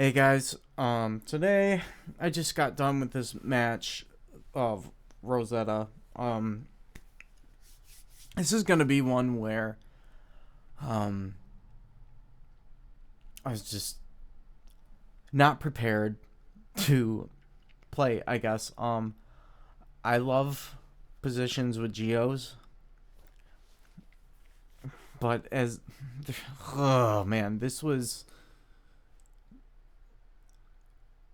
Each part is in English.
Hey guys, today I just got done with this match of Rosetta. Um, this is gonna be one where, um, I was just not prepared to play, I guess. I love positions with geos, but oh man,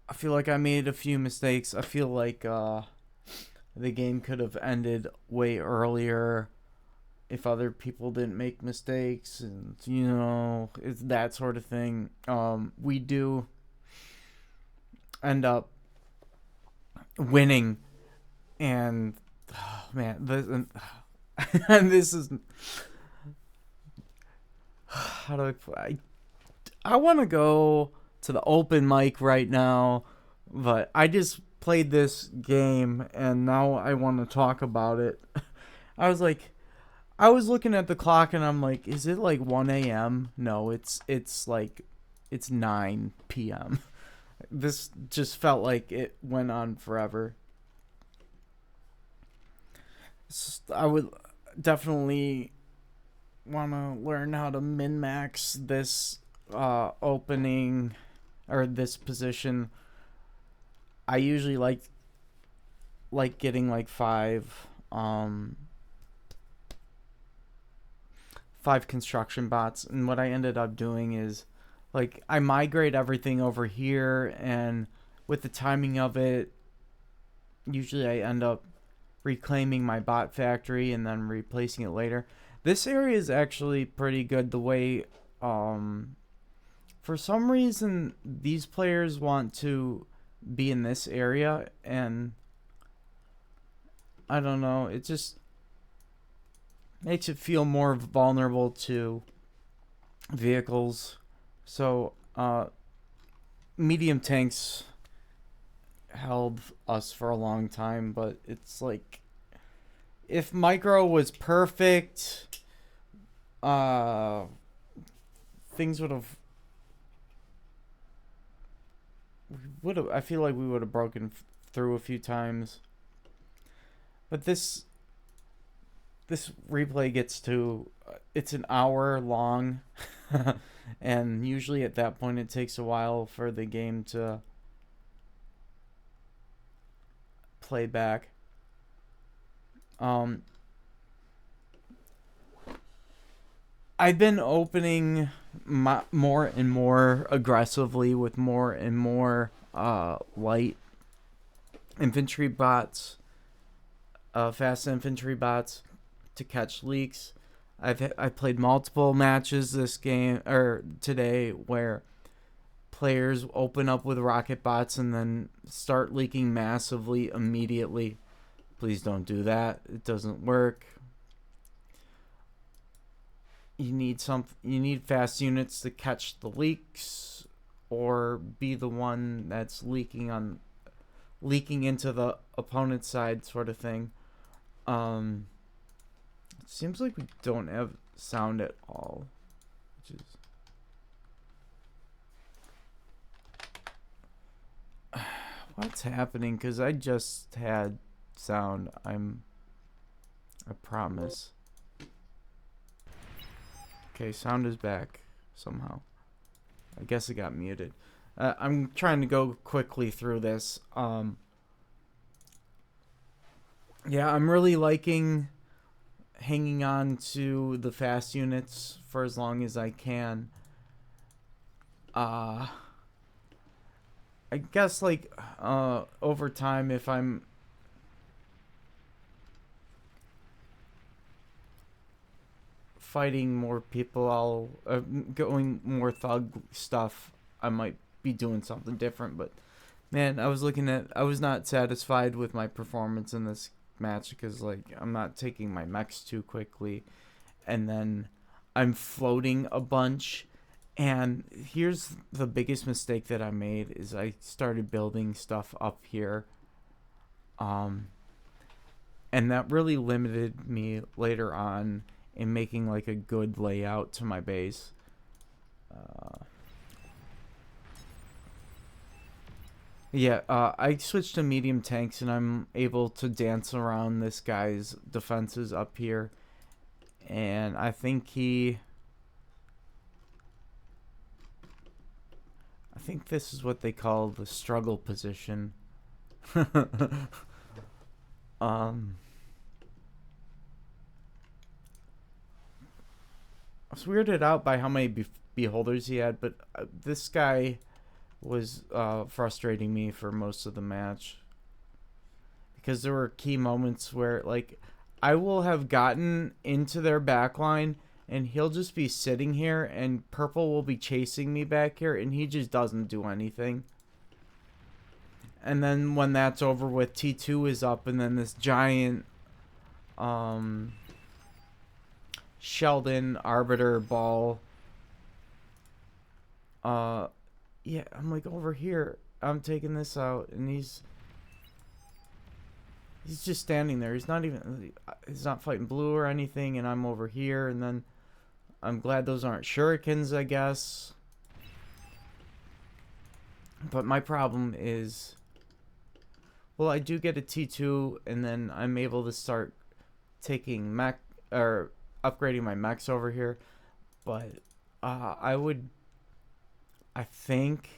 I feel like I made a few mistakes. I feel like, the game could have ended way earlier if other people didn't make mistakes, and it's that sort of thing. We do end up winning, and oh, man, and this is how do I want to go to the open mic right now, but I just played this game and now I want to talk about it. I was like, I was looking at the clock and I'm like, is it like 1 a.m.? No, it's 9 p.m. This just felt like it went on forever. I would definitely want to learn how to min max this opening or this position. I usually like getting like five construction bots, and what I ended up doing is like I migrate everything over here, and with the timing of it, usually I end up reclaiming my bot factory and then replacing it later. This area is actually pretty good the way for some reason these players want to be in this area, and I don't know, it just makes it feel more vulnerable to vehicles. So medium tanks held us for a long time, but it's like if micro was perfect, uh things would have I feel like we would have broken through a few times. But this replay gets to it's an hour long. And usually at that point it takes a while for the game to play back. um I've been opening more and more aggressively with more and more light infantry bots, fast infantry bots to catch leaks. I played multiple matches this game or today where players open up with rocket bots and then start leaking massively immediately. Please don't do that. It doesn't work. You need fast units to catch the leaks or be the one that's leaking into the opponent's side, sort of thing. It seems like we don't have sound at all, which is what's happening, because I just had sound. I promise. Okay, sound is back somehow. I guess it got muted. I'm trying to go quickly through this. Yeah, I'm really liking hanging on to the fast units for as long as I can. I guess like over time, if I'm fighting more people, I'll going more thug stuff, I might be doing something different. But man, I was not satisfied with my performance in this match because like I'm not taking my mechs too quickly, and then I'm floating a bunch. And here's the biggest mistake that I made is I started building stuff up here. And that really limited me later on in making like a good layout to my base. Yeah, I switched to medium tanks and I'm able to dance around this guy's defenses up here. And I think this is what they call the struggle position. um, I was weirded out by how many beholders he had, but this guy was frustrating me for most of the match because there were key moments where like I will have gotten into their backline and he'll just be sitting here and purple will be chasing me back here and he just doesn't do anything. And then when that's over with, T2 is up and then this giant um Sheldon Arbiter ball. Yeah, I'm like over here. I'm taking this out and he's just standing there. He's not fighting blue or anything and I'm over here and then I'm glad those aren't shurikens, I guess. But my problem is, well, I do get a T2 and then I'm able to start taking mech or upgrading my mechs over here. But I think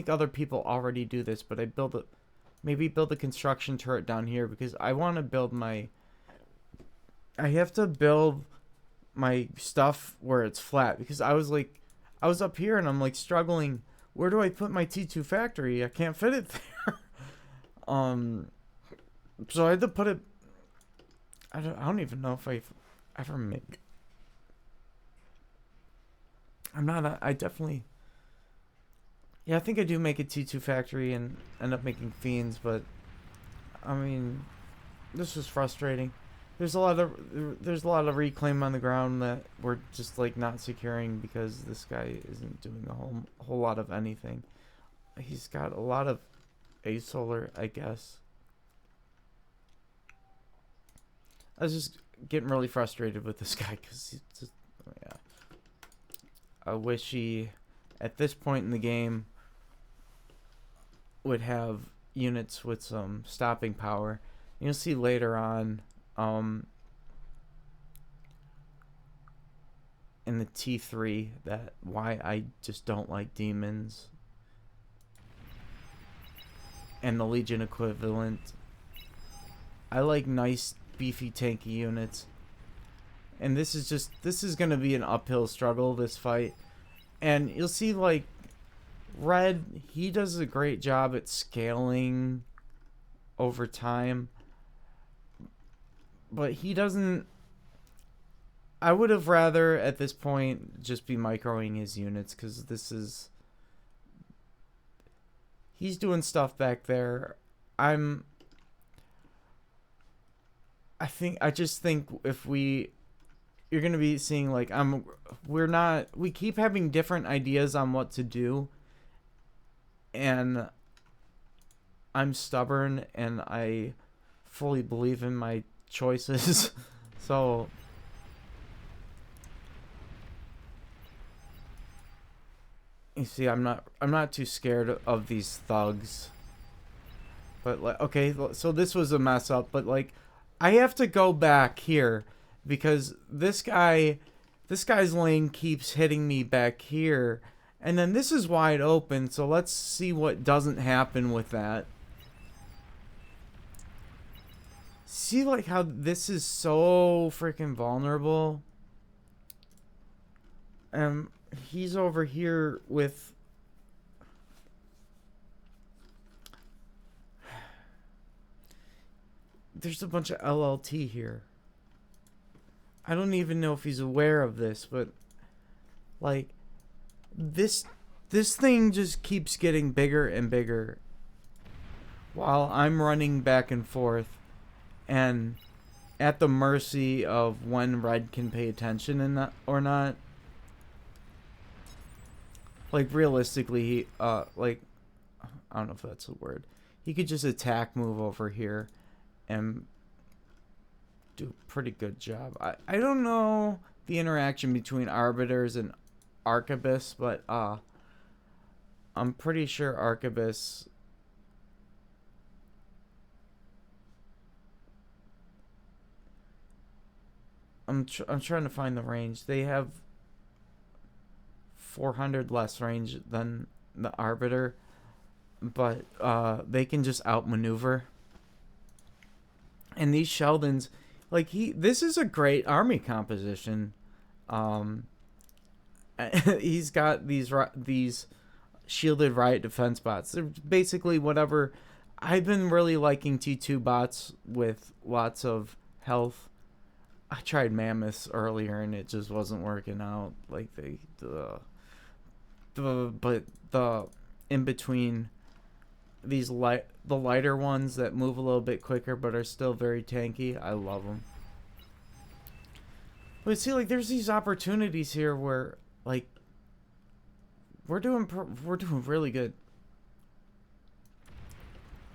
other people already do this, but maybe build a construction turret down here because I want to build I have to build my stuff where it's flat because I was up here and I'm like struggling. Where do I put my T2 factory? I can't fit it there. So I had to put it. I don't even know if I ever make. I definitely. Yeah, I think I do make a T2 factory and end up making fiends, but I mean, this was frustrating. There's a lot of reclaim on the ground that we're just like not securing because this guy isn't doing a whole lot of anything. He's got a lot of solar, I guess. I was just getting really frustrated with this guy because he's just, yeah. I wish he, at this point in the game, would have units with some stopping power. You'll see later on, in the T3 that why I just don't like demons and the Legion equivalent. I like nice beefy tanky units. And this is gonna be an uphill struggle, this fight. And you'll see like Red, he does a great job at scaling over time. But he doesn't. I would have rather at this point just be microing his units because he's doing stuff back there. I just think you're gonna be seeing like we keep having different ideas on what to do, and I'm stubborn and I fully believe in my choices. So you see, I'm not too scared of these thugs. But like, okay, so this was a mess up, but like I have to go back here because this guy's lane keeps hitting me back here. And then this is wide open, so let's see what doesn't happen with that. See like how this is so freaking vulnerable? He's over here with there's a bunch of LLT here. I don't even know if he's aware of this, but like this thing just keeps getting bigger and bigger while I'm running back and forth and at the mercy of when Red can pay attention and that or not. Like realistically, he like I don't know if that's a word. He could just attack move over here and do a pretty good job. I don't know the interaction between arbiters and arquebuses, but I'm pretty sure Arquebus. I'm trying to find the range. They have 400 less range than the Arbiter, but they can just outmaneuver. And these Sheldons, like this is a great army composition. Um, he's got these shielded riot defense bots. They're basically whatever. I've been really liking T2 bots with lots of health. I tried mammoths earlier and it just wasn't working out. Like but the in between these the lighter ones that move a little bit quicker but are still very tanky, I love them. But see, like there's these opportunities here where like we're doing really good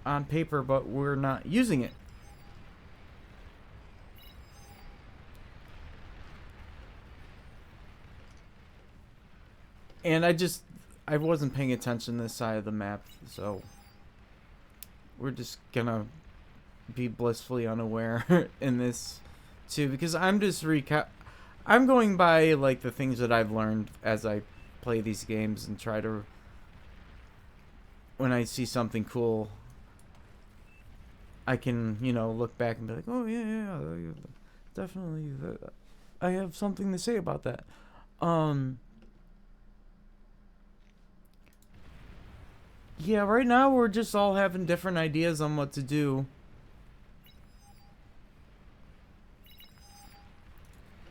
on paper, but we're not using it. And I wasn't paying attention to this side of the map, so we're just gonna be blissfully unaware in this too, because I'm just I'm going by like the things that I've learned as I play these games and try to, when I see something cool, I can, look back and be like, oh yeah, definitely, I have something to say about that. Yeah, right now we're just all having different ideas on what to do.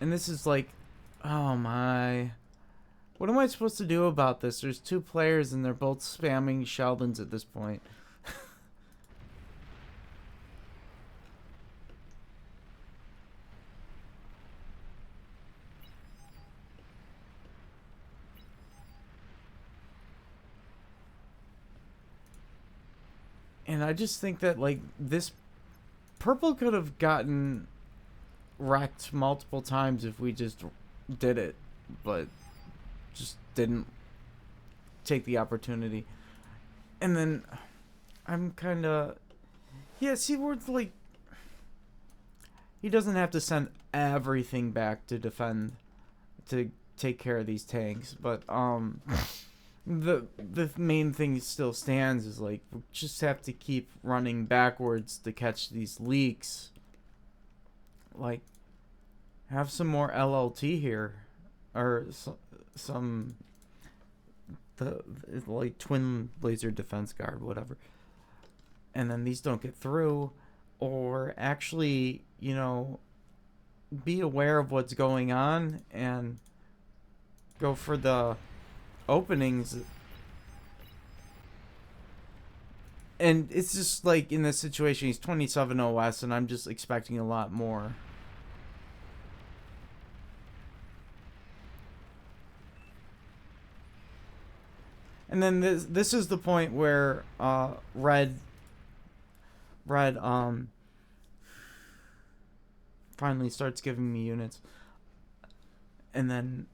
And this is like, oh my. What am I supposed to do about this? There's 2 players and they're both spamming Sheldons at this point. And I just think that, like, this purple could have gotten wrecked multiple times if we just did it, but just didn't take the opportunity. And then I'm kind of, yeah, see, we're like, he doesn't have to send everything back to defend, to take care of these tanks, but the main thing still stands is like we just have to keep running backwards to catch these leaks. Like, have some more LLT here, or some the like twin laser defense guard, whatever. And then these don't get through, or actually, be aware of what's going on and go for the openings. And it's just like in this situation, he's 27 OS, and I'm just expecting a lot more. And then this is the point where red finally starts giving me units, and then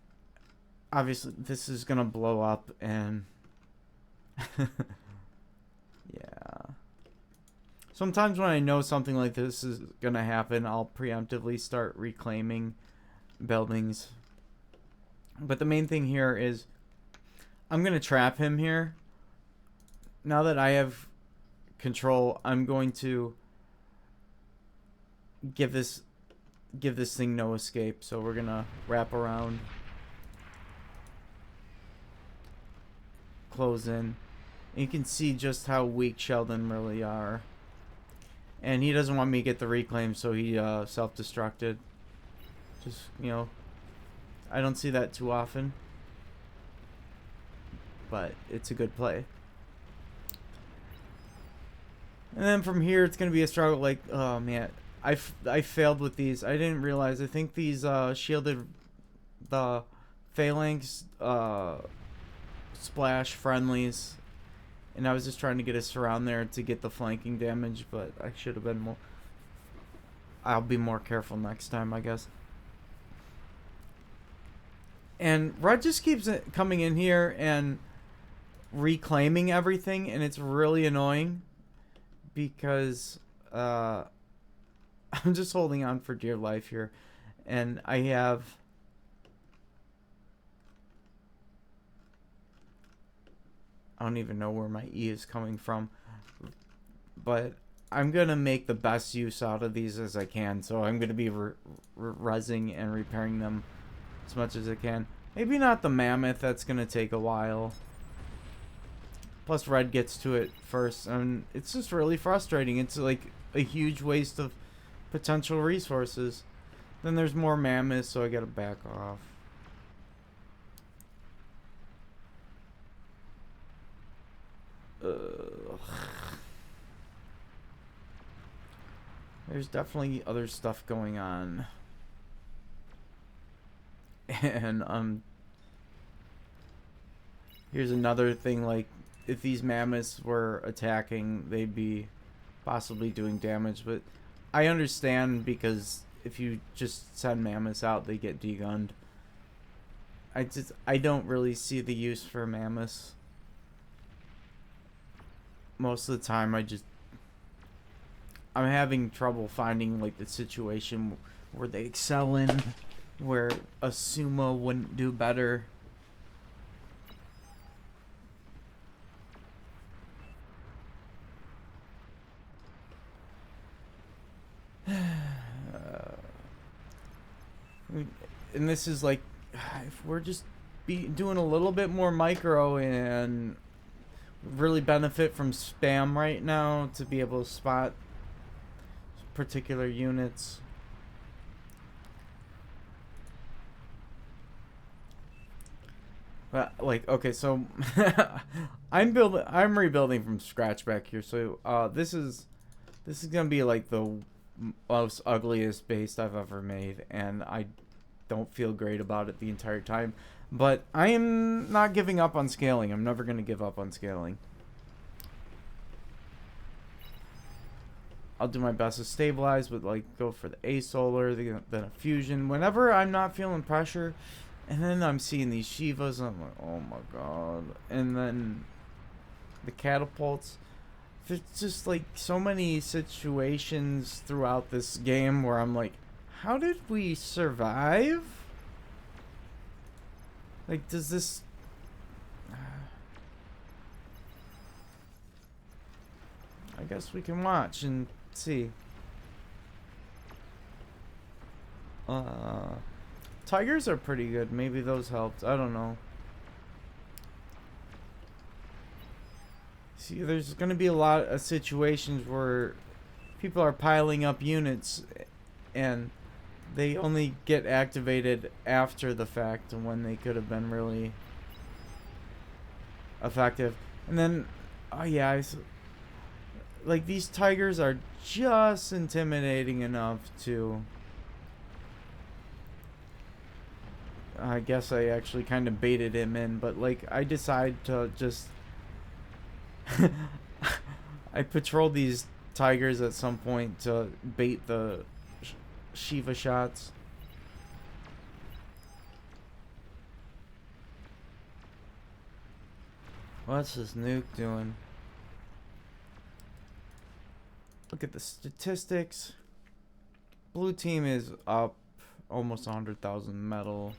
obviously this is gonna blow up, and yeah. Sometimes when I know something like this is gonna happen, I'll preemptively start reclaiming buildings. But the main thing here is I'm gonna trap him here. Now that I have control, I'm going to give this thing no escape. So we're gonna wrap around, close in. You can see just how weak Sheldon really are. And he doesn't want me to get the reclaim, so he self-destructed. Just, I don't see that too often. But it's a good play. And then from here, it's going to be a struggle. Like, oh man, I failed with these. I didn't realize. I think these shielded the phalanx splash friendlies. And I was just trying to get a surround there to get the flanking damage, but I should have been more... I'll be more careful next time, I guess. And Red just keeps coming in here, and reclaiming everything, and it's really annoying because I'm just holding on for dear life here, and I have. I don't even know where my E is coming from, but I'm gonna make the best use out of these as I can. So I'm gonna be resing and repairing them as much as I can. Maybe not the mammoth. That's gonna take a while. Plus, Red gets to it first, and it's just really frustrating. It's like a huge waste of potential resources. Then there's more mammoths, so I gotta back off. There's definitely other stuff going on. And here's another thing, like if these mammoths were attacking, they'd be possibly doing damage, but I understand because if you just send mammoths out, they get degunned. I don't really see the use for mammoths. Most of the time I'm having trouble finding like the situation where they excel in, where a sumo wouldn't do better. And this is like, if we're just doing a little bit more micro and really benefit from spam right now to be able to spot particular units. But like, okay, so I'm rebuilding from scratch back here. So this is gonna be like the most ugliest base I've ever made, and I don't feel great about it the entire time. But I am not giving up on scaling. I'm never gonna give up on scaling. I'll do my best to stabilize, but like go for the A-Solar, then a Fusion. Whenever I'm not feeling pressure, and then I'm seeing these Shivas, I'm like, oh my god. And then the catapults. There's just like so many situations throughout this game where I'm like, how did we survive? Like, does this... I guess we can watch and see. Tigers are pretty good. Maybe those helped. I don't know. See, there's going to be a lot of situations where people are piling up units and they only get activated after the fact when they could have been really effective. And then, oh yeah, like these tigers are just intimidating enough to... I guess I actually kind of baited him in, but like I decide to just... I patrol these tigers at some point to bait the Shiva shots. What's this nuke doing? Look at the statistics. Blue team is up almost 100,000 metal.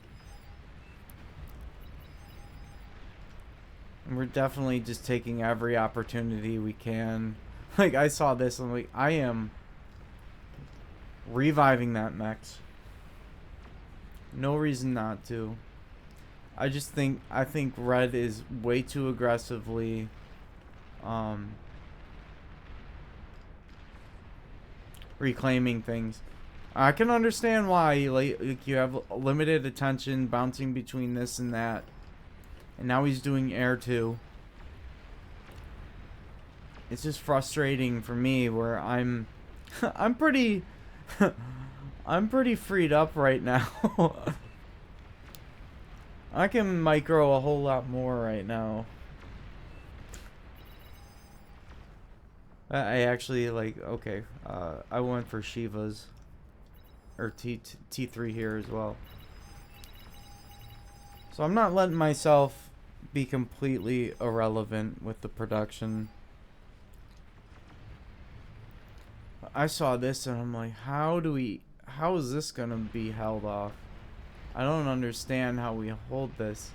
And we're definitely just taking every opportunity we can. Like, I saw this and like, I am reviving that mech. No reason not to. I think Red is way too aggressively reclaiming things. I can understand why, like you have limited attention bouncing between this and that. And now he's doing air too. It's just frustrating for me where I'm I'm pretty I'm pretty freed up right now. I can micro a whole lot more right now. I actually like, okay, I went for Shivas or T3 here as well. So I'm not letting myself be completely irrelevant with the production. I saw this and I'm like, how is this gonna be held off? I don't understand how we hold this.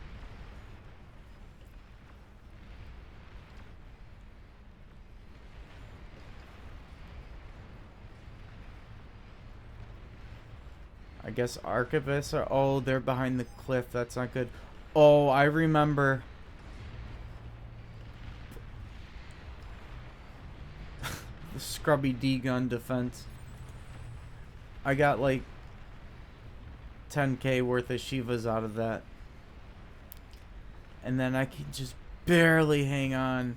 I guess archivists are... Oh, they're behind the cliff. That's not good. Oh, I remember. The scrubby D-gun defense. I got like 10k worth of Shivas out of that. And then I can just barely hang on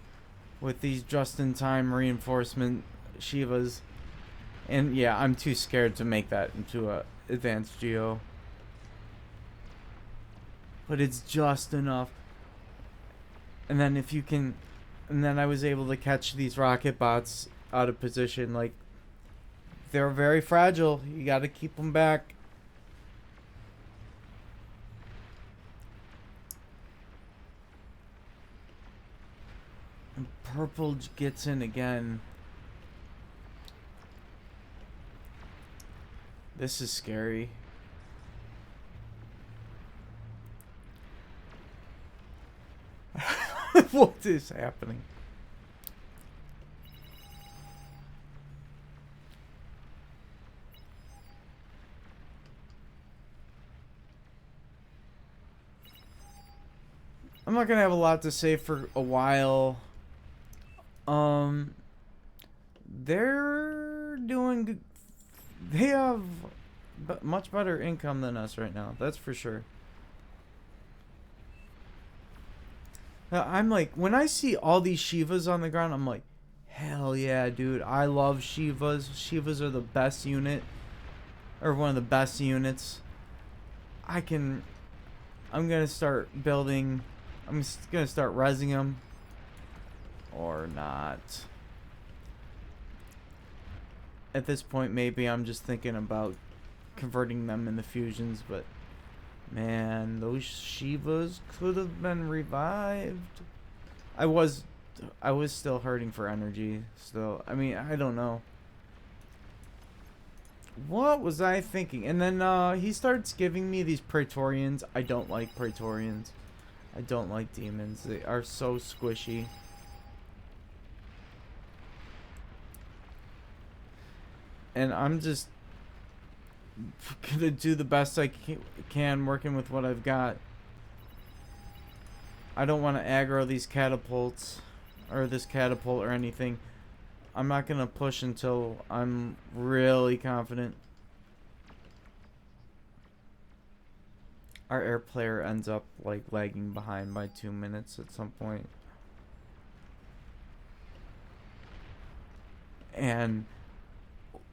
with these just-in-time reinforcement Shivas. And yeah, I'm too scared to make that into a advanced geo. But it's just enough. And then if you can... And then I was able to catch these rocket bots out of position. Like, they're very fragile. You gotta keep them back. And purple gets in again. This is scary. What is happening? I'm not gonna have a lot to say for a while. They're doing good. They have much better income than us right now. That's for sure. I'm like, when I see all these Shivas on the ground, I'm like, hell yeah, dude. I love Shivas. Shivas are the best unit. Or one of the best units. I'm gonna start building... I'm gonna start rezzing them. Or not. At this point, maybe I'm just thinking about converting them into fusions, but... Man, those Shivas could have been revived. I was still hurting for energy. Still, I mean, I don't know. What was I thinking? And then he starts giving me these Praetorians. I don't like Praetorians. I don't like demons. They are so squishy. And I'm just gonna do the best I can working with what I've got. I don't want to aggro these catapults or this catapult or anything. I'm not gonna push until I'm really confident. Our air player ends up like lagging behind by 2 minutes at some point. And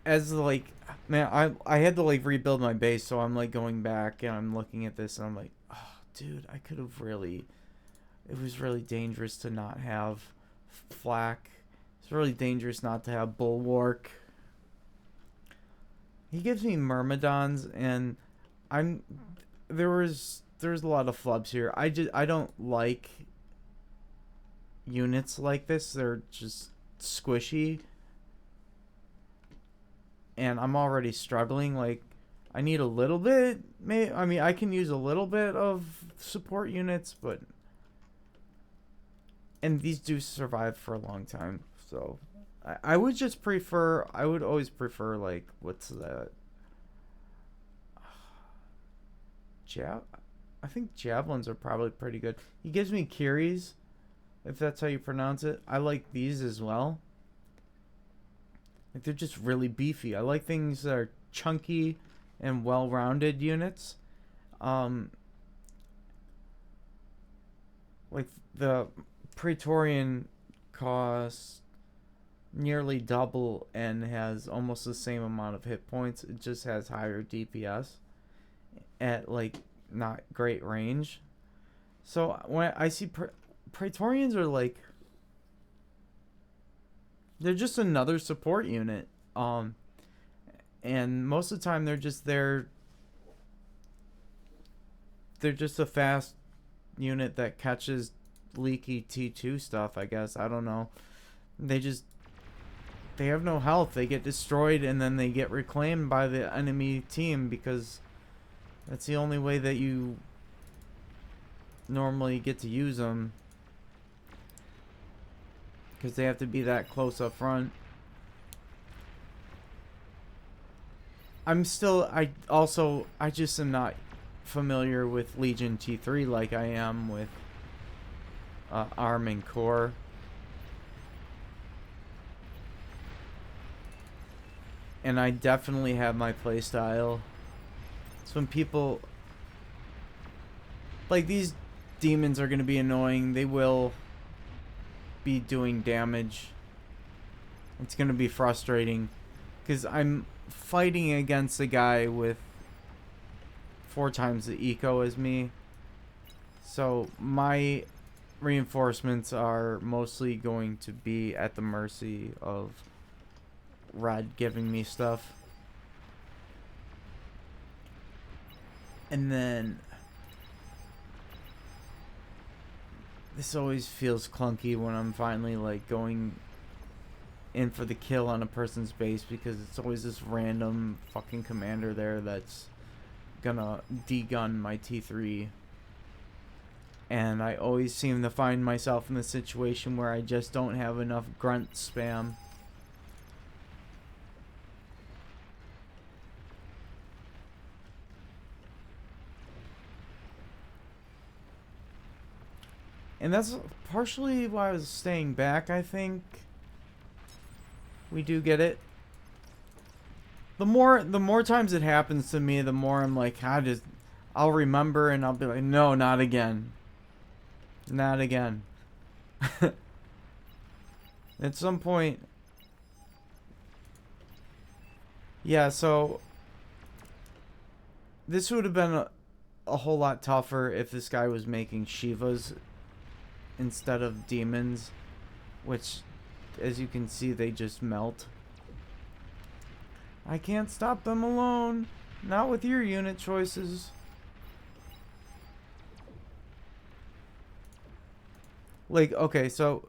as like, man, I had to like rebuild my base, so I'm like going back and I'm looking at this and I'm like, oh, dude, I could have really... It was really dangerous to not have flak. It's really dangerous not to have bulwark. He gives me myrmidons, and there's a lot of flubs here. I don't like units like this. They're just squishy. And I'm already struggling. Like, I need a little bit. I mean, I can use a little bit of support units, but... And these do survive for a long time. So, I would just prefer... I would always prefer, like, what's that? I think javelins are probably pretty good. He gives me Kiris, if that's how you pronounce it. I like these as well. Like, they're just really beefy. I like things that are chunky and well-rounded units. Like, the Praetorian costs nearly double and has almost the same amount of hit points. It just has higher DPS at, like, not great range. So, when I see Praetorians are, like... They're just another support unit. And most of the time they're just there. They're just a fast unit that catches leaky T2 stuff, I guess. I don't know. They just, they have no health. They get destroyed and then they get reclaimed by the enemy team because that's the only way that you normally get to use them. Because they have to be that close up front. I just am not familiar with Legion T3 like I am with ARM and Core. And I definitely have my playstyle. So when people... Like, these demons are going to be annoying. They will be doing damage. It's going to be frustrating. Because I'm fighting against a guy with 4 times the eco as me. So my reinforcements are mostly going to be at the mercy of Red giving me stuff. And then this always feels clunky when I'm finally like going in for the kill on a person's base, because it's always this random fucking commander there that's gonna degun my T3. And I always seem to find myself in the situation where I just don't have enough grunt spam. And that's partially why I was staying back, I think. We do get it. The more times it happens to me, the more I'm like, I'll remember and I'll be like, no, not again. Not again. At some point. Yeah, so this would have been a whole lot tougher if this guy was making Shivas instead of demons, which, as you can see, they just melt. I can't stop them alone. Not with your unit choices. Like, okay, so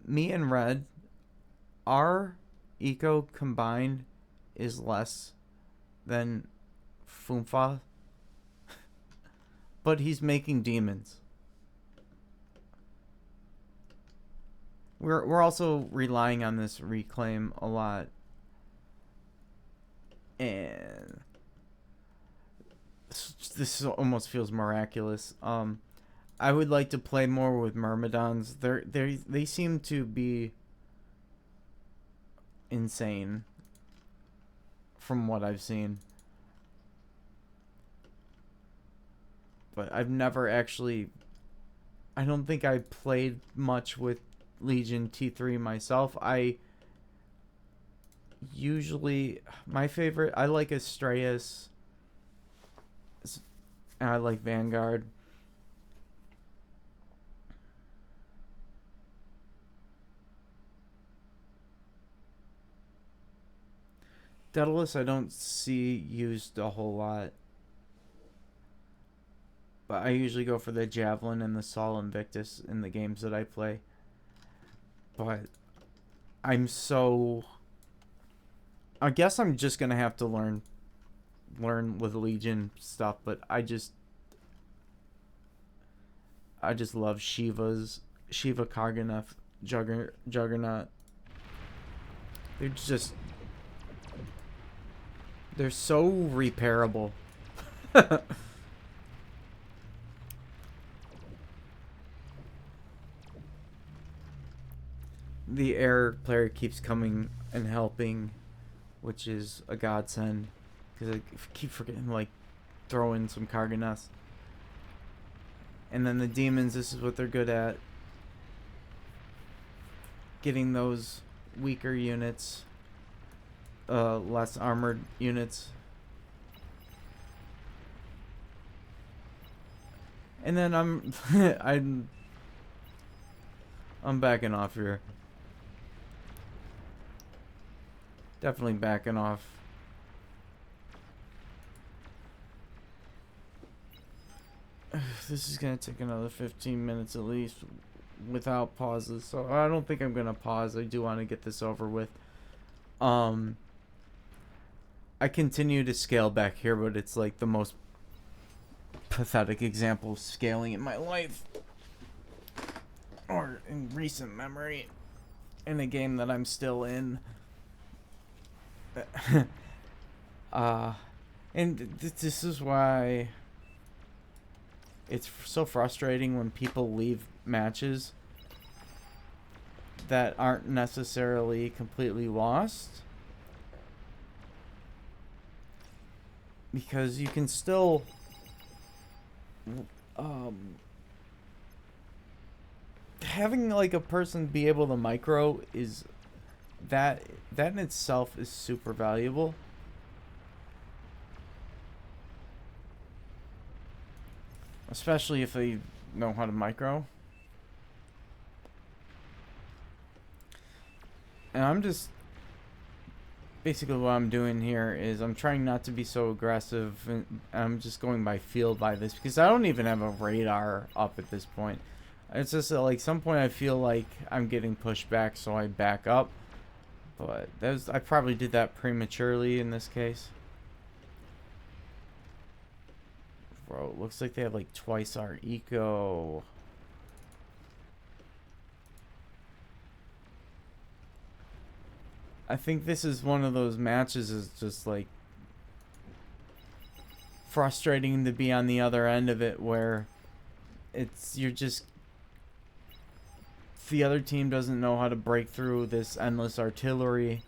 me and Red, our eco combined is less than Funfa, but he's making demons. We're also relying on this reclaim a lot. And this almost feels miraculous. I would like to play more with Myrmidons. They seem to be insane from what I've seen. But I've never actually... I don't think I played much with Legion T3 myself. I usually... My favorite... I like Astraeus. And I like Vanguard. Daedalus I don't see used a whole lot. But I usually go for the Javelin and the Sol Invictus in the games that I play. But I'm so... I guess I'm just going to have to learn with Legion stuff, but I just love Shivas. Shiva Karganeth Juggernaut. They're so repairable. The air player keeps coming and helping, which is a godsend, because I keep forgetting like throw in some Karganeths. And then the demons, this is what they're good at. Getting those weaker units, less armored units. And then I'm backing off here. Definitely backing off. This is gonna take another 15 minutes at least without pauses, so I don't think I'm gonna pause. I do want to get this over with. Um, I continue to scale back here, but it's like the most pathetic example of scaling in my life, or in recent memory, in a game that I'm still in. And this is why it's so frustrating when people leave matches that aren't necessarily completely lost, because you can still having like a person be able to micro is that in itself is super valuable. Especially if they know how to micro. And I'm just... Basically what I'm doing here is I'm trying not to be so aggressive. And I'm just going by feel by this. Because I don't even have a radar up at this point. It's just that, like, some point I feel like I'm getting pushed back, so I back up. But I probably did that prematurely in this case. Bro, it looks like they have like twice our eco. I think this is one of those matches is just like frustrating to be on the other end of it, where you're just, the other team doesn't know how to break through this endless artillery,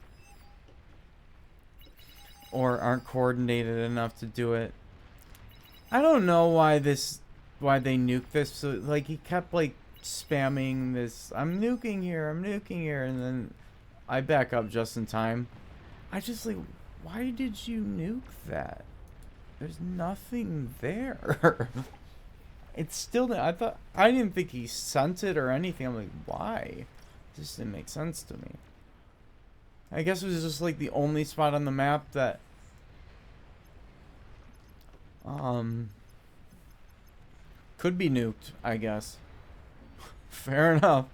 or aren't coordinated enough to do it. I don't know why they nuked this. So, like, he kept like spamming this, I'm nuking here, and then I back up just in time. I just like, why did you nuke that? There's nothing there. It's still, I didn't think he sent it or anything. I'm like, why? It just didn't make sense to me. I guess it was just like the only spot on the map that could be nuked, I guess. Fair enough.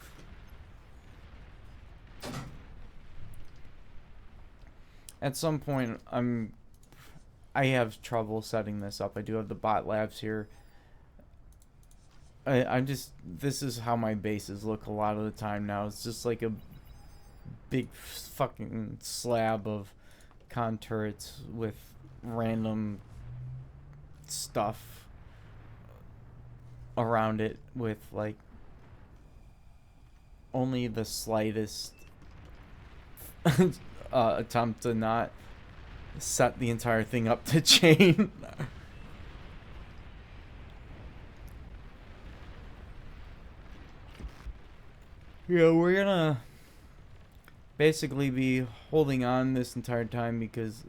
At some point, I have trouble setting this up. I do have the bot labs here. This is how my bases look a lot of the time now. It's just like a big fucking slab of con turrets with random stuff around it, with like only the slightest attempt to not set the entire thing up to chain. Yeah, we're gonna basically be holding on this entire time because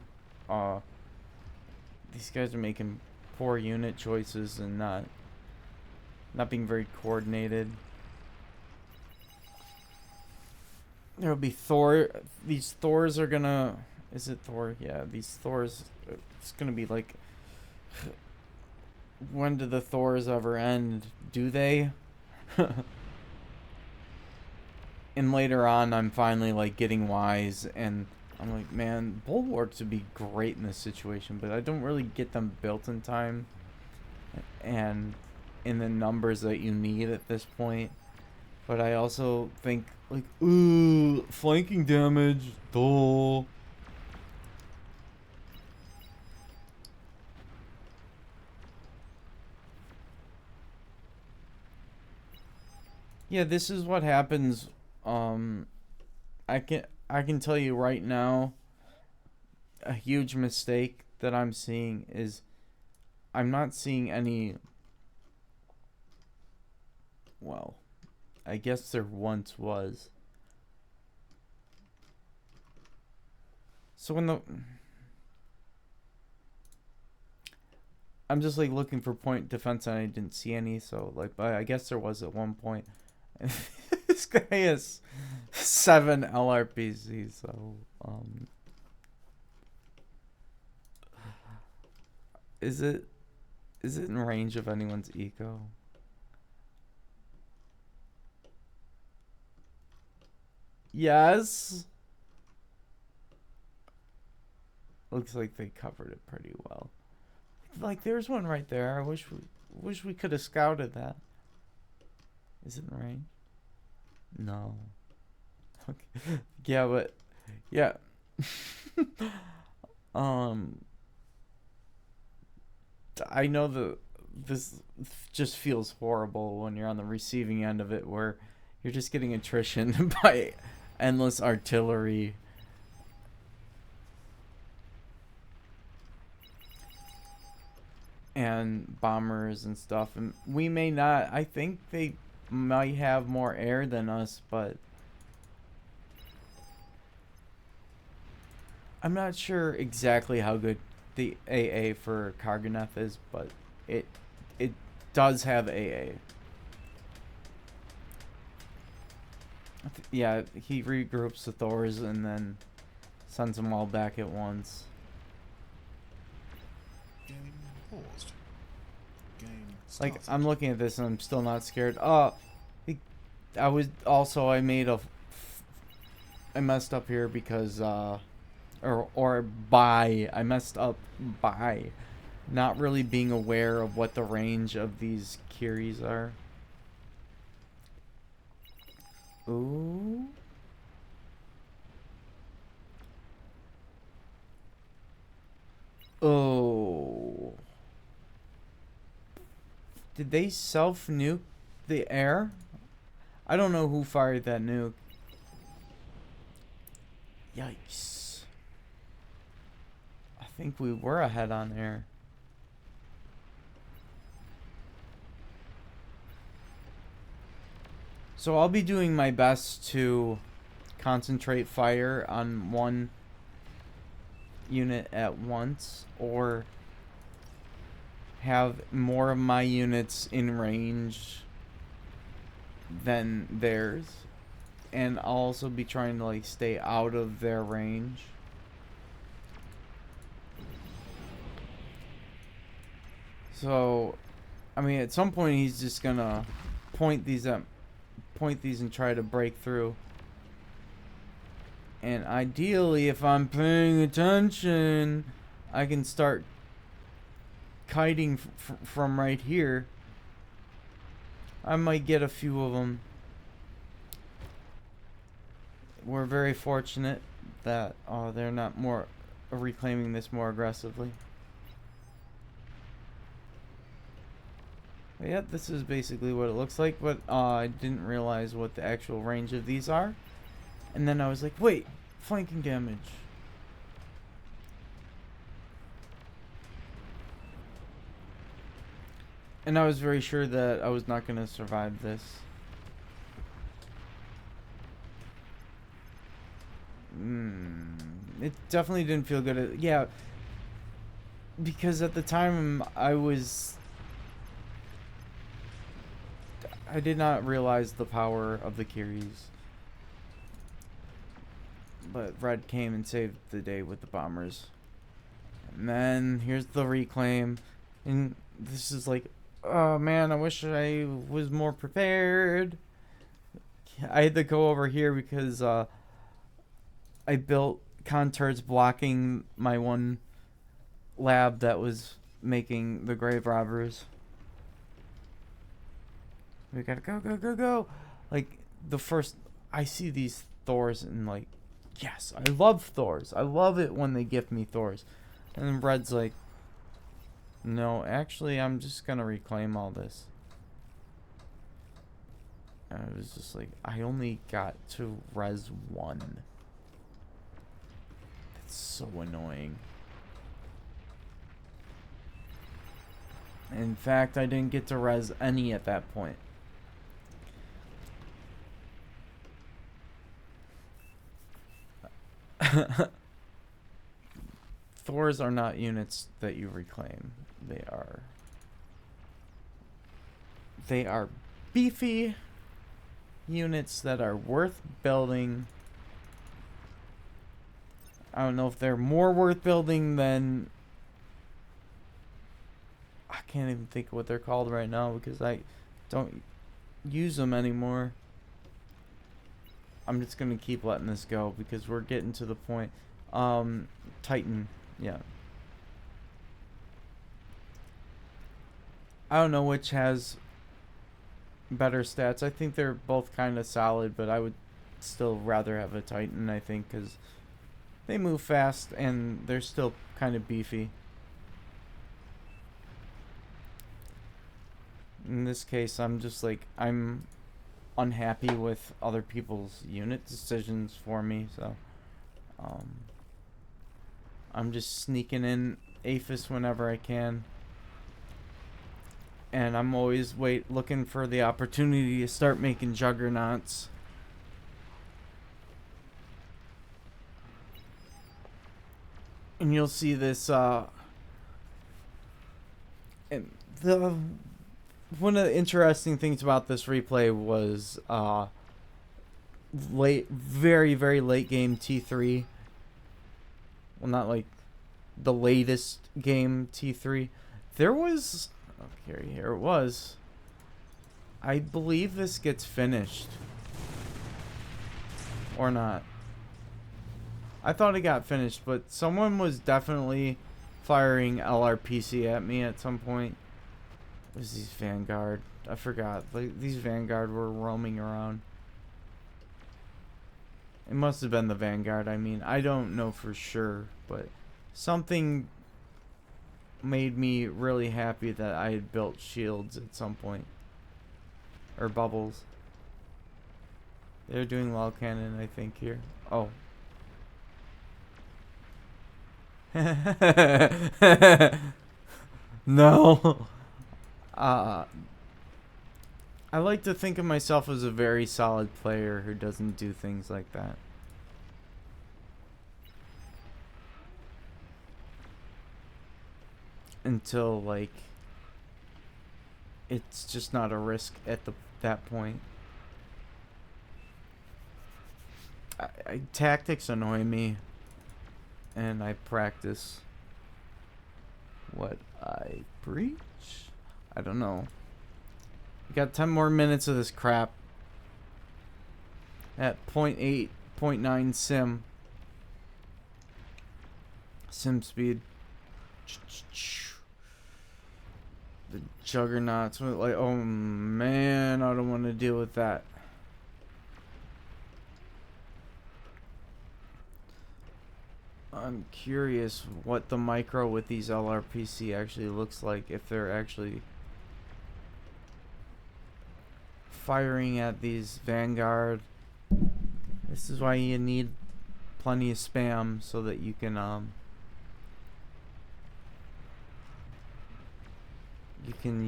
these guys are making poor unit choices and not being very coordinated. There'll be Thor. These Thors are gonna... Is it Thor? Yeah, these Thors... It's gonna be like... When do the Thors ever end? Do they? And later on, I'm finally like getting wise, and I'm like, man, bulwarks would be great in this situation, but I don't really get them built in time and in the numbers that you need at this point. But I also think, like, ooh, flanking damage, dull. Yeah, this is what happens. I can tell you right now, a huge mistake that I'm seeing is I'm not seeing any... Well, I guess there once was. So when I'm just like looking for point defense and I didn't see any, so like, but I guess there was at one point. This guy has 7 LRPC, so is it Is it in range of anyone's eco? Yes. Looks like they covered it pretty well. Like there's one right there. I wish we could have scouted that. Is it in range? No. Okay. Yeah, but yeah. um I know this just feels horrible when you're on the receiving end of it, where you're just getting attrition by endless artillery. And bombers and stuff, and we may not, I think they might have more air than us, but I'm not sure exactly how good the AA for Karganeth is, but it it does have AA. Yeah, he regroups the Thors and then sends them all back at once. Game paused. Game Like, started. I'm looking at this and I'm still not scared. I was also, I messed up here because I messed up by not really being aware of what the range of these Kiris are. Ooh. Oh. Did they self-nuke the air? I don't know who fired that nuke. Yikes. I think we were ahead on air. So I'll be doing my best to concentrate fire on one unit at once, or have more of my units in range than theirs, and I'll also be trying to like stay out of their range. So I mean, at some point he's just gonna point these and try to break through. And ideally, if I'm paying attention, I can start kiting from right here. I might get a few of them. We're very fortunate that they're not more reclaiming this more aggressively. But yeah, this is basically what it looks like, but I didn't realize what the actual range of these are. And then I was like, wait, flanking damage. And I was very sure that I was not going to survive this. It definitely didn't feel good. Yeah, because at the time I did not realize the power of the Kiris. But Red came and saved the day with the bombers. And then here's the reclaim. And this is like, oh man, I wish I was more prepared. I had to go over here because I built conturts blocking my one lab that was making the grave robbers. We gotta go. Like, the first I see these Thors and like, yes, I love Thors. I love it when they gift me Thors. And then Red's like, no, actually, I'm just gonna reclaim all this. And I was just like, I only got to res 1. That's so annoying. In fact, I didn't get to res any at that point. Thors are not units that you reclaim. They are beefy units that are worth building. I don't know if they're more worth building than... can't even think of what they're called right now because I don't use them anymore. I'm just gonna keep letting this go because we're getting to the point. Titan, yeah. I don't know which has better stats. I think they're both kind of solid, but I would still rather have a Titan, I think, because they move fast and they're still kind of beefy. In this case, I'm just like, I'm unhappy with other people's unit decisions for me, so I'm just sneaking in Aphis whenever I can. And I'm always looking for the opportunity to start making juggernauts. And you'll see this and the one of the interesting things about this replay was very very late game T3. Well, not like the latest game T3. There was, okay, here it was. I believe this gets finished. Or not. I thought it got finished, but someone was definitely firing LRPC at me at some point. It was these Vanguard. I forgot. Like, these Vanguard were roaming around. It must have been the Vanguard. I mean, I don't know for sure, but something made me really happy that I had built shields at some point. Or bubbles. They're doing log cannon, I think, here. Oh. No. I like to think of myself as a very solid player who doesn't do things like that. Until, like, it's just not a risk at that point. Tactics annoy me, and I practice what I preach. I don't know. We got 10 more minutes of this crap at 0.8, 0.9 sim speed. The juggernauts, like, oh man, I don't want to deal with that. I'm curious what the micro with these LRPC actually looks like, if they're actually firing at these Vanguard. This is why you need plenty of spam so that you can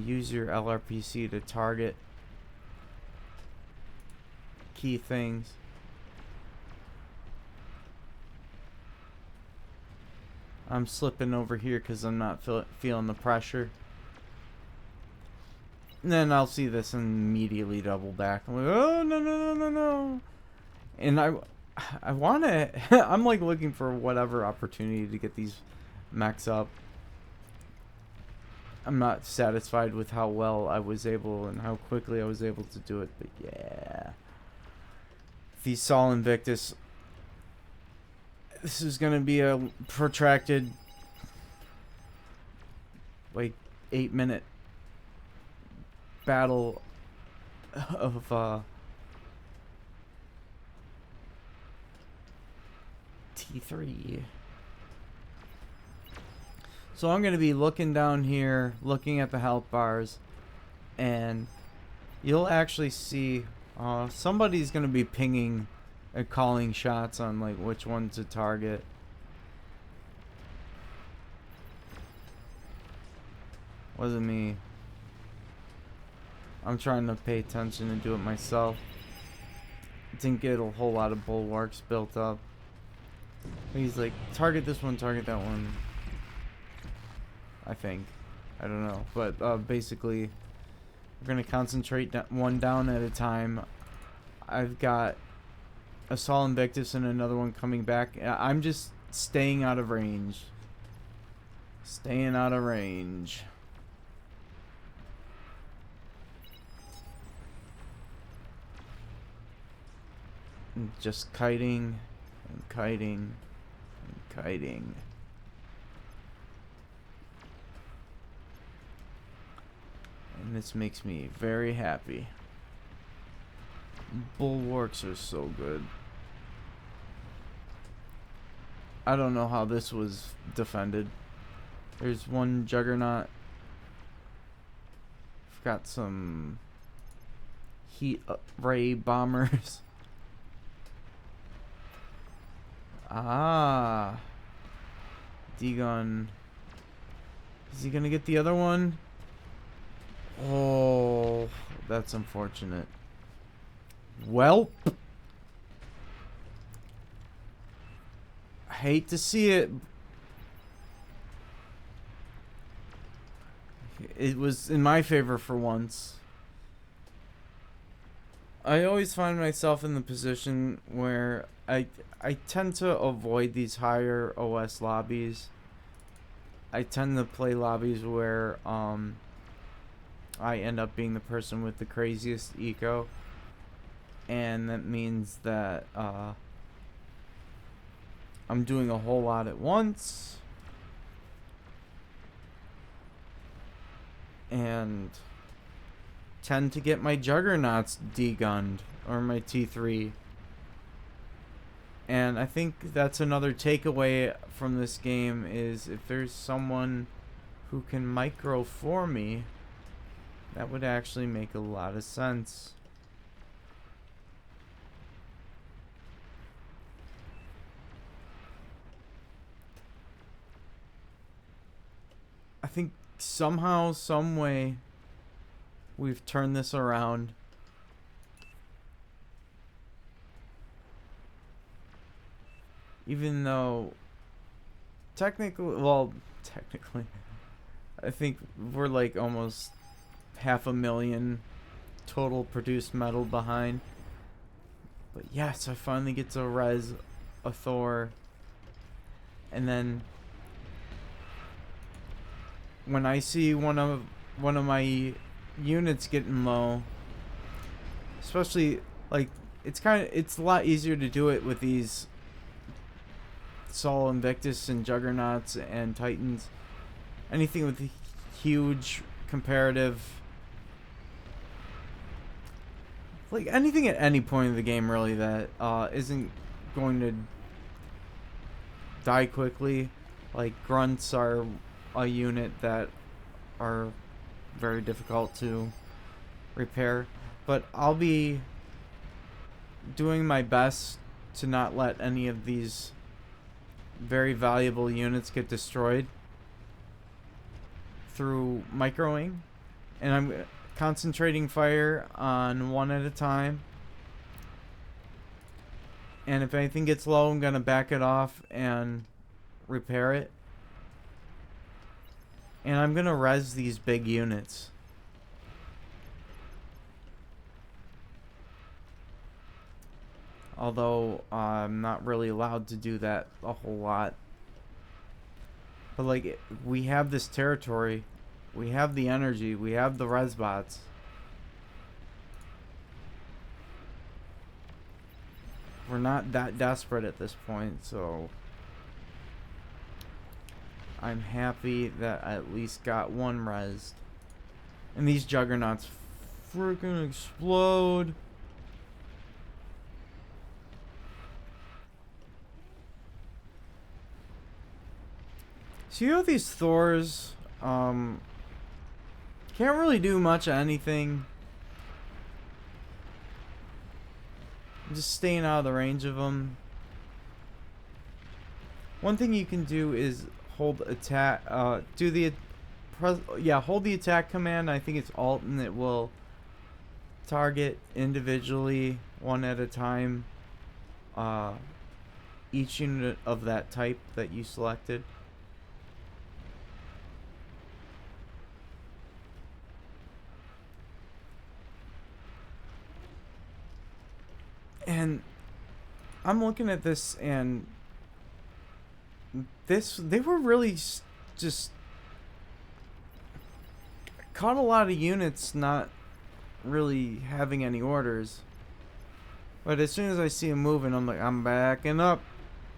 use your LRPC to target key things. I'm slipping over here because I'm not feeling the pressure. And then I'll see this and immediately double back. I'm like, oh, no, no, no, no, no. And I want to... I'm like looking for whatever opportunity to get these mechs up. I'm not satisfied with how well I was able and how quickly I was able to do it. But yeah. The Sol Invictus... This is going to be a protracted, like, 8-minute battle of, T3. So I'm going to be looking down here, looking at the health bars, and you'll actually see, somebody's going to be pinging and calling shots on like which one to target. Wasn't me. I'm trying to pay attention and do it myself. Didn't get a whole lot of bulwarks built up. He's like, target this one, target that one. I think. I don't know. But basically, we're going to concentrate one down at a time. I've got a Sol Invictus and another one coming back. I'm just staying out of range. Staying out of range. And just kiting and kiting and kiting. And this makes me very happy. Bulwarks are so good. I don't know how this was defended. There's one juggernaut. I've got some heat ray bombers. Ah. D-gun. Is he gonna get the other one? Oh, that's unfortunate. Welp. I hate to see it. It was in my favor for once. I always find myself in the position where I tend to avoid these higher OS lobbies. I tend to play lobbies where I end up being the person with the craziest eco, and that means that I'm doing a whole lot at once, and tend to get my juggernauts degunned, or my T3. And I think that's another takeaway from this game, is if there's someone who can micro for me, that would actually make a lot of sense. I think somehow, some way, we've turned this around. Even though technically, I think we're like almost 500,000 total produced metal behind. But yes, I finally get to res a Thor. And then when I see one of my units getting low, especially like it's a lot easier to do it with these Sol Invictus and Juggernauts and Titans. Anything with huge comparative, like anything at any point of the game really that isn't going to die quickly. Like grunts are a unit that are very difficult to repair, but I'll be doing my best to not let any of these very valuable units get destroyed through microing, and I'm concentrating fire on one at a time, and if anything gets low, I'm gonna back it off and repair it, and I'm gonna res these big units. Although I'm not really allowed to do that a whole lot. But like, we have this territory, we have the energy, we have the res bots. We're not that desperate at this point, so I'm happy that I at least got one res. And these juggernauts freaking explode. See how these Thors can't really do much of anything. I'm just staying out of the range of them. One thing you can do is hold attack, hold the attack command. I think it's Alt, and it will target individually, one at a time, each unit of that type that you selected. And I'm looking at this, and they were really just caught a lot of units not really having any orders. But as soon as I see him moving, I'm like, I'm backing up.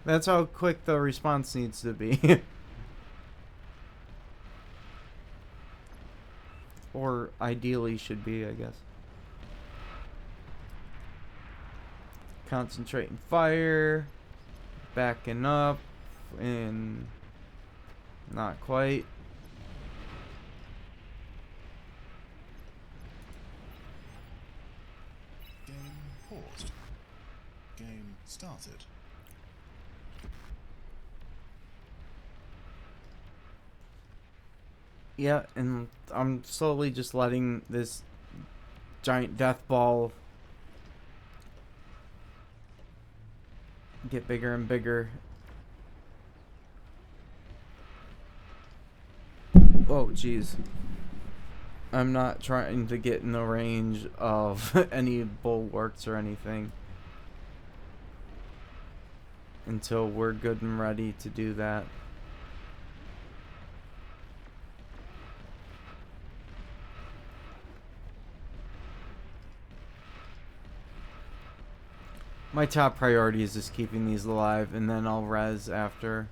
That's how quick the response needs to be. Or ideally should be, I guess. Concentrating fire. Backing up. And not quite. Game paused. Game started. Yeah, and I'm slowly just letting this giant death ball get bigger and bigger. Oh, jeez. I'm not trying to get in the range of any bulwarks or anything until we're good and ready to do that. My top priority is just keeping these alive, and then I'll res after.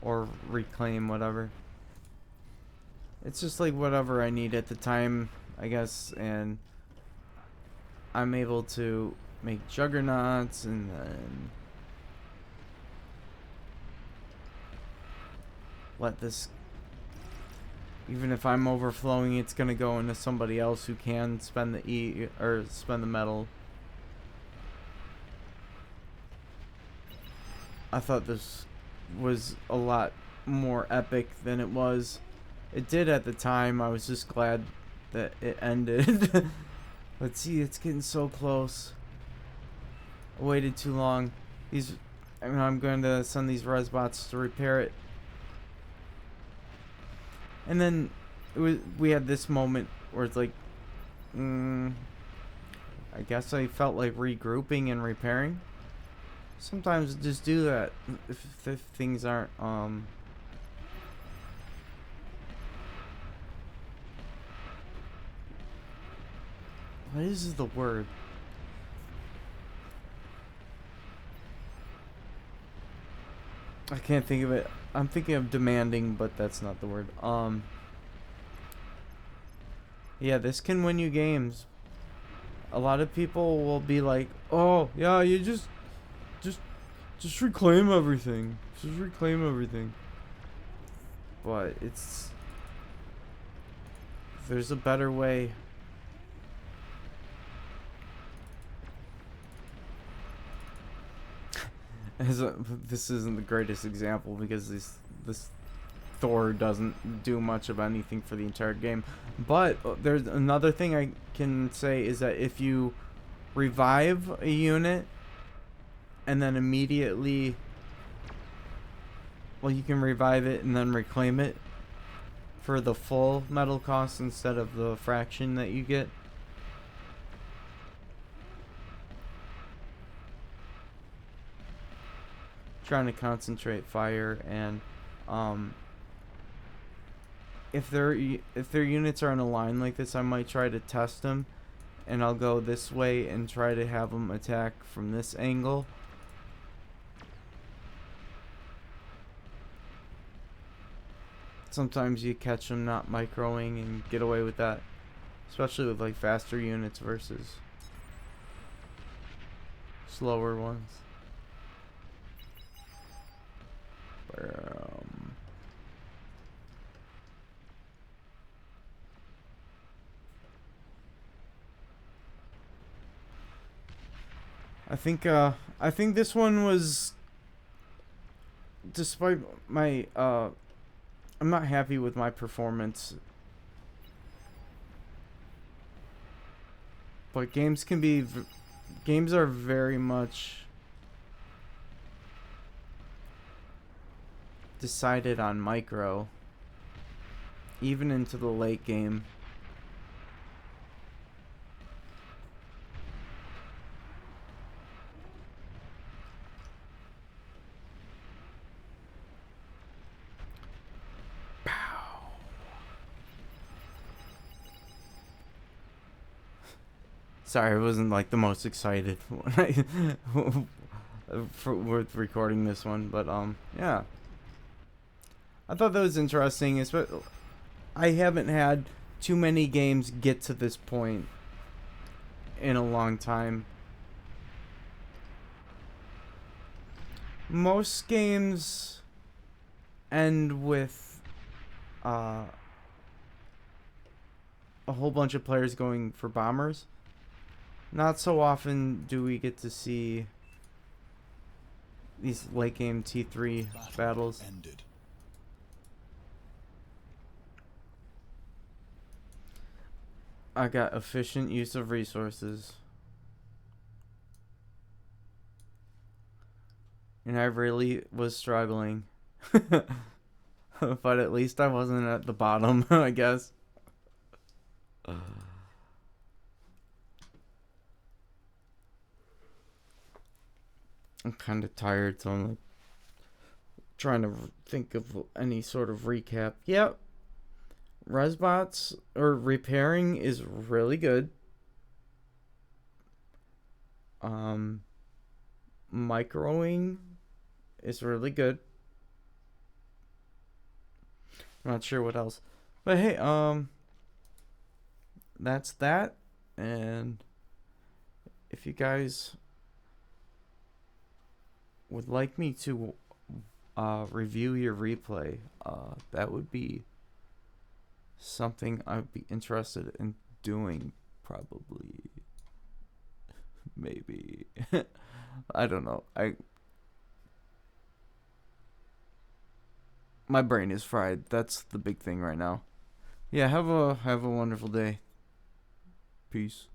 Or reclaim, whatever. It's just like whatever I need at the time, I guess, and I'm able to make juggernauts and then let this, even if I'm overflowing, it's gonna go into somebody else who can spend the or spend the metal. I thought this was a lot more epic than it was. It did at the time. I was just glad that it ended. Let's see, it's getting so close. I waited too long. I'm going to send these resbots to repair it. And then we had this moment where it's like, I guess I felt like regrouping and repairing. Sometimes just do that if things aren't what is the word? I can't think of it. I'm thinking of demanding, but that's not the word. Yeah, this can win you games. A lot of people will be like, "Oh, yeah, you just reclaim everything. Just reclaim everything." But there's a better way. This isn't the greatest example because this Thor doesn't do much of anything for the entire game. But there's another thing I can say is that if you revive a unit and then immediately, well, you can revive it and then reclaim it for the full metal cost instead of the fraction that you get. Trying to concentrate fire, and if their units are in a line like this, I might try to test them, and I'll go this way and try to have them attack from this angle. Sometimes you catch them not microing and get away with that, especially with like faster units versus slower ones. I think this one was, despite my I'm not happy with my performance. But games are very much decided on micro, even into the late game. Sorry, I wasn't like the most excited when with recording this one, but yeah, I thought that was interesting. I haven't had too many games get to this point in a long time. Most games end with a whole bunch of players going for bombers. Not so often do we get to see these late game T3 battles. Ended. I got efficient use of resources. And I really was struggling. But at least I wasn't at the bottom, I guess. I'm kind of tired, so I'm like trying to think of any sort of recap. Yep. Resbots or repairing is really good. Microing is really good. I'm not sure what else. But hey, that's that. And if you guys would like me to review your replay, that would be something I'd be interested in doing, probably. Maybe. I don't know. My brain is fried. That's the big thing right now. Yeah, have a wonderful day. Peace.